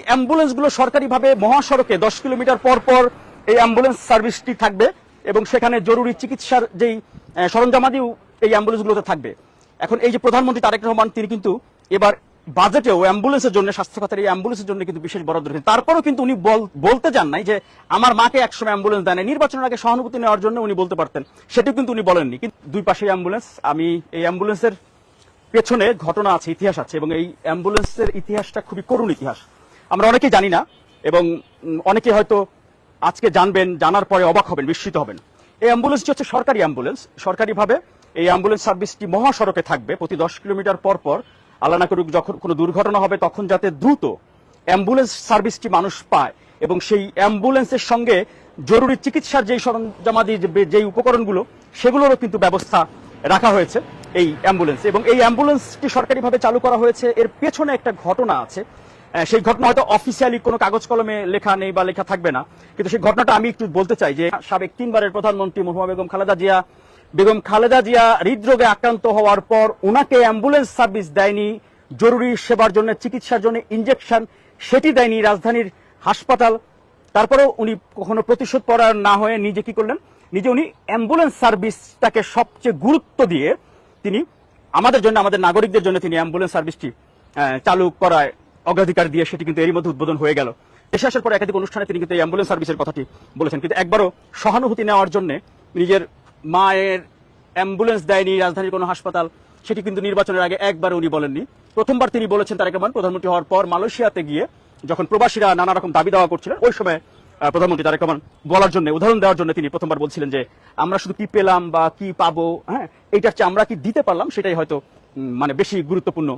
অ্যাম্বুলেন্সগুলো সরকারিভাবে মহাসড়কে 10 কিলোমিটার পর পর এই অ্যাম্বুলেন্স সার্ভিসটি থাকবে এবং সেখানে জরুরি চিকিৎসার যেই সরঞ্জামাদিও এই অ্যাম্বুলেন্সগুলোতে থাকবে। এখন এই যে প্রধানমন্ত্রী তারেক রহমান তিনি কিন্তু এবার বাজেটেও অ্যাম্বুলেন্সের জন্য, স্বাস্থ্য খাতের এই অ্যাম্বুলেন্সের জন্য কিন্তু বিশেষ বরাদ্দ রেখেছেন। তারপরেও কিন্তু উনি বলতে চান নাই যে আমার মাকে একসময় অ্যাম্বুলেন্স দেয় না। নির্বাচনের আগে সহানুভূতি নেওয়ার জন্য উনি বলতে পারতেন, সেটাও কিন্তু উনি বলেননি। কিন্তু দুই পাশে অ্যাম্বুলেন্স, আমি এই অ্যাম্বুলেন্সের পেছনে ঘটনা আছে, ইতিহাস আছে, এবং এই অ্যাম্বুলেন্সের ইতিহাসটা খুবই করুণ ইতিহাস। আমরা অনেকেই জানি না এবং অনেকে হয়তো আজকে জানবেন, জানার পরে অবাক হবেন, বিস্মিত হবেন। এই অ্যাম্বুলেন্সটি হচ্ছে সরকারি অ্যাম্বুলেন্স। সরকারিভাবে এই অ্যাম্বুলেন্স সার্ভিসটি মহাসড়কে থাকবে প্রতি 10 কিলোমিটার পর পর। আল্লাহ না করুক যখন কোনো দুর্ঘটনা হবে তখন যাতে দ্রুত অ্যাম্বুলেন্স সার্ভিসটি মানুষ পায় এবং সেই অ্যাম্বুলেন্সের সঙ্গে জরুরি চিকিৎসার যেই সরঞ্জামাদি, যেই উপকরণগুলো, সেগুলোরও কিন্তু ব্যবস্থা রাখা হয়েছে এই অ্যাম্বুলেন্স। এবং এই অ্যাম্বুলেন্সটি সরকারিভাবে চালু করা হয়েছে, এর পেছনে একটা ঘটনা আছে। সেই ঘটনা হয়তো অফিসিয়ালি কোনো কাগজ কলমে লেখা নেই বা লেখা থাকবে না, কিন্তু সেই ঘটনাটা আমি একটু বলতে চাই। যে সাবেক 3 বারের প্রধানমন্ত্রী মহুয়া বেগম খালেদা জিয়া হৃদরোগে আক্রান্ত হওয়ার পর ওনাকে অ্যাম্বুলেন্স সার্ভিস দেয়নি, জরুরি সেবার জন্য, চিকিৎসার জন্য ইনজেকশন সেটি দেয়নি রাজধানীর হাসপাতাল। তারপরেও উনি কখনো প্রতিশোধ পরায়ণ না হয়ে নিজে কি করলেন, নিজে উনি অ্যাম্বুলেন্স সার্ভিসটাকে সবচেয়ে গুরুত্ব দিয়ে তিনি আমাদের জন্য, আমাদের নাগরিকদের জন্য তিনি অ্যাম্বুলেন্স সার্ভিসটি চালু করায় অগ্রাধিকার দিয়ে সেটি কিন্তু এরই মধ্যে উদ্বোধন হয়ে গেল। দেশে আসার পর একাধিক অনুষ্ঠানে তিনি কিন্তু এই অ্যাম্বুলেন্স সার্ভিসের কথাটি বলেছেন, কিন্তু একবারও সহানুভূতি নেওয়ার জন্য নিজের মায়ের অ্যাম্বুলেন্স দেয়নি রাজধানীর কোনো হাসপাতাল, সেটি কিন্তু নির্বাচনের আগে একবার উনি বলেননি। প্রথমবার তিনি বলেছেন তারেক রহমান প্রধানমন্ত্রী হওয়ার পর মালয়েশিয়াতে গিয়ে, যখন প্রবাসীরা নানা রকম দাবি দাওয়া করছিলেন, ওই সময় প্রধানমন্ত্রী তারেক রহমান বলার জন্য, উদাহরণ দেওয়ার জন্য তিনি প্রথমবার বলছিলেন যে আমরা শুধু কি পেলাম বা কি পাবো, হ্যাঁ, এইটার চেয়ে আমরা কি দিতে পারলাম সেটাই হয়তো মানে বেশি গুরুত্বপূর্ণ।